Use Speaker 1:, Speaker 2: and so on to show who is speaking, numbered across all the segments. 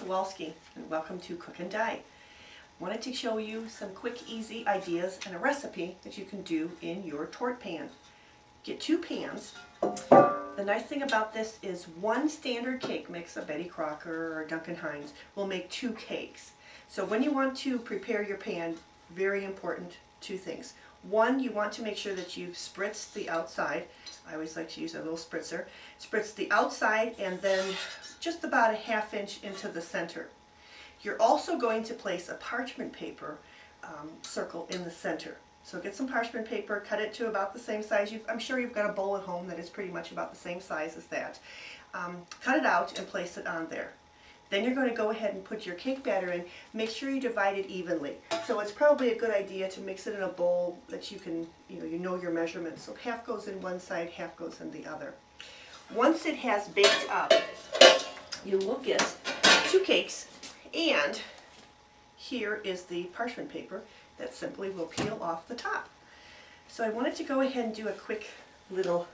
Speaker 1: Kowalski, and welcome to Cook and Die. Wanted to show you some quick, easy ideas and a recipe that you can do in your torte pan. Get 2 pans. The nice thing about this is one standard cake mix of Betty Crocker or Duncan Hines will make 2 cakes. So when you want to prepare your pan, very important 2 things. One, you want to make sure that you've spritzed the outside. I always like to use a little spritzer. Spritz the outside and then just about a ½ inch into the center. You're also going to place a parchment paper circle in the center. So get some parchment paper, cut it to about the same size. I'm sure you've got a bowl at home that is pretty much about the same size as that. Cut it out and place it on there. Then you're going to go ahead and put your cake batter in. Make sure you divide it evenly. So it's probably a good idea to mix it in a bowl that you can, you know your measurements. So half goes in one side, half goes in the other. Once it has baked up, you will get 2 cakes, and here is the parchment paper that simply will peel off the top. So I wanted to go ahead and do a quick little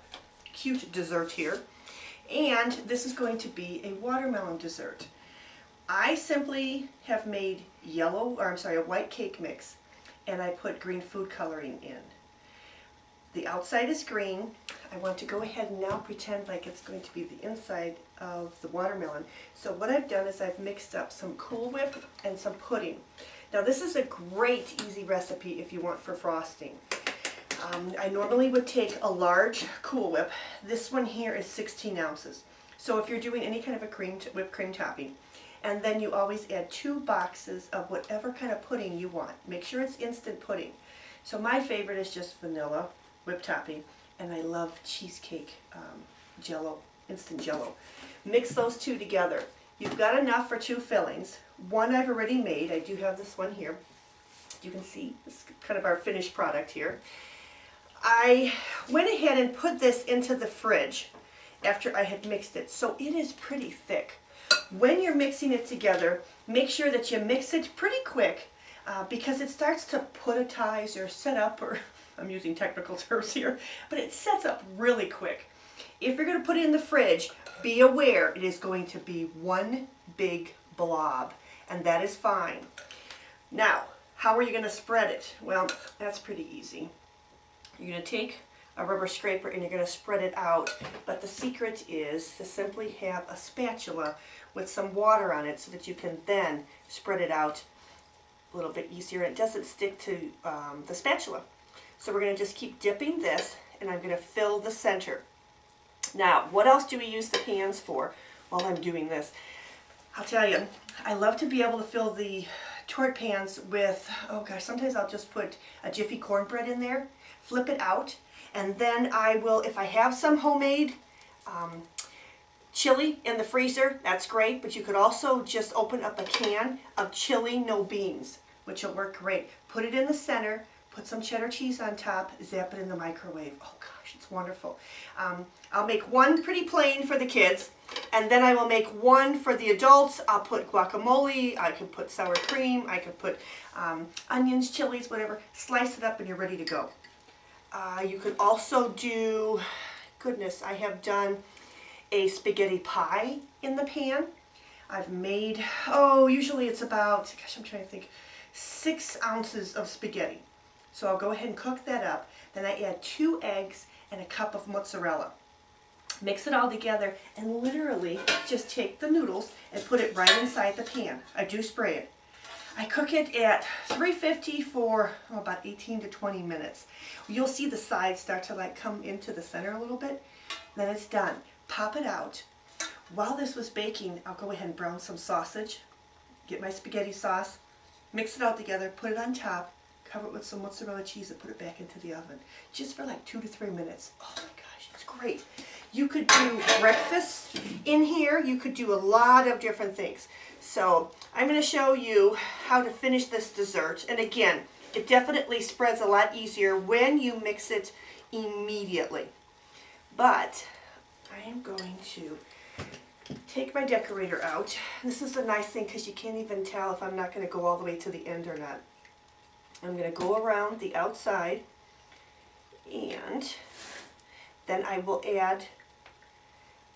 Speaker 1: cute dessert here, and this is going to be a watermelon dessert. I simply have made a white cake mix, and I put green food coloring in. The outside is green. I want to go ahead and now pretend like it's going to be the inside of the watermelon. So what I've done is I've mixed up some Cool Whip and some pudding. Now this is a great easy recipe if you want for frosting. I normally would take a large Cool Whip. This one here is 16 ounces. So if you're doing any kind of a whipped cream topping, and then you always add 2 boxes of whatever kind of pudding you want. Make sure it's instant pudding. So my favorite is just vanilla whipped topping, and I love cheesecake JELLO, instant JELLO. Mix those 2 together. You've got enough for 2 fillings. One I've already made. I do have this one here. You can see this is kind of our finished product here. I went ahead and put this into the fridge after I had mixed it, so it is pretty thick. When you're mixing it together, make sure that you mix it pretty quick because it starts to puddatize or set up, or I'm using technical terms here, but it sets up really quick. If you're going to put it in the fridge, be aware it is going to be one big blob, and that is fine. Now, how are you going to spread it? Well, that's pretty easy. You're going to take a rubber scraper and you're going to spread it out, but the secret is to simply have a spatula with some water on it so that you can then spread it out a little bit easier and it doesn't stick to the spatula. So we're going to just keep dipping this, and I'm going to fill the center. Now, what else do we use the pans for while I'm doing this? I'll tell you, I love to be able to fill the torte pans with, oh gosh, sometimes I'll just put a Jiffy cornbread in there, flip it out, and then I will, if I have some homemade chili in the freezer, that's great, but you could also just open up a can of chili no beans, which will work great. Put it in the center, put some cheddar cheese on top, zap it in the microwave. Oh gosh, it's wonderful. I'll make one pretty plain for the kids, and then I will make one for the adults. I'll put guacamole, I could put sour cream, I could put onions, chilies, whatever. Slice it up and you're ready to go. You could also do, goodness, I have done a spaghetti pie in the pan. I've made, usually it's about, gosh, I'm trying to think, 6 ounces of spaghetti. So I'll go ahead and cook that up. Then I add 2 eggs and a cup of mozzarella. Mix it all together and literally just take the noodles and put it right inside the pan. I do spray it. I cook it at 350 for about 18 to 20 minutes. You'll see the sides start to like come into the center a little bit. Then it's done. Pop it out. While this was baking, I'll go ahead and brown some sausage. Get my spaghetti sauce. Mix it all together. Put it on top. Cover it with some mozzarella cheese and put it back into the oven. Just for like 2 to 3 minutes. Oh my gosh, it's great. You could do breakfast in here. You could do a lot of different things. So I'm going to show you how to finish this dessert. And again, it definitely spreads a lot easier when you mix it immediately. But I am going to take my decorator out. This is a nice thing because you can't even tell if I'm not going to go all the way to the end or not. I'm going to go around the outside, and then I will add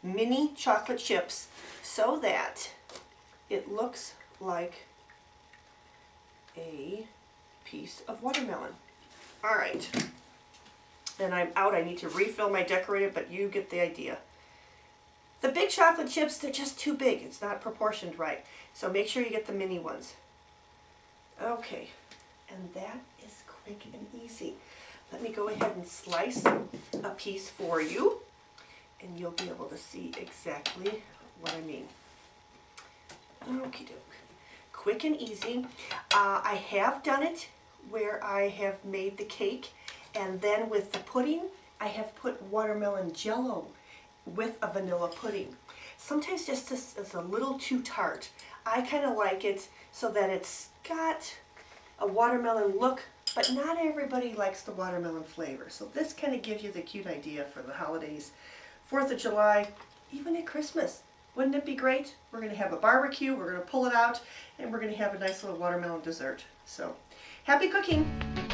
Speaker 1: mini chocolate chips so that it looks like a piece of watermelon. All right, and I'm out. I need to refill my decorator, but you get the idea. The big chocolate chips, they're just too big. It's not proportioned right. So make sure you get the mini ones. Okay, and that is quick and easy. Let me go ahead and slice a piece for you, and you'll be able to see exactly what I mean. Okie doke. Quick and easy. I have done it where I have made the cake, and then with the pudding, I have put watermelon jello with a vanilla pudding. Sometimes just it's a little too tart. I kind of like it so that it's got a watermelon look, but not everybody likes the watermelon flavor. So this kind of gives you the cute idea for the holidays, 4th of July, even at Christmas. Wouldn't it be great? We're going to have a barbecue, we're going to pull it out, and we're going to have a nice little watermelon dessert. So, happy cooking!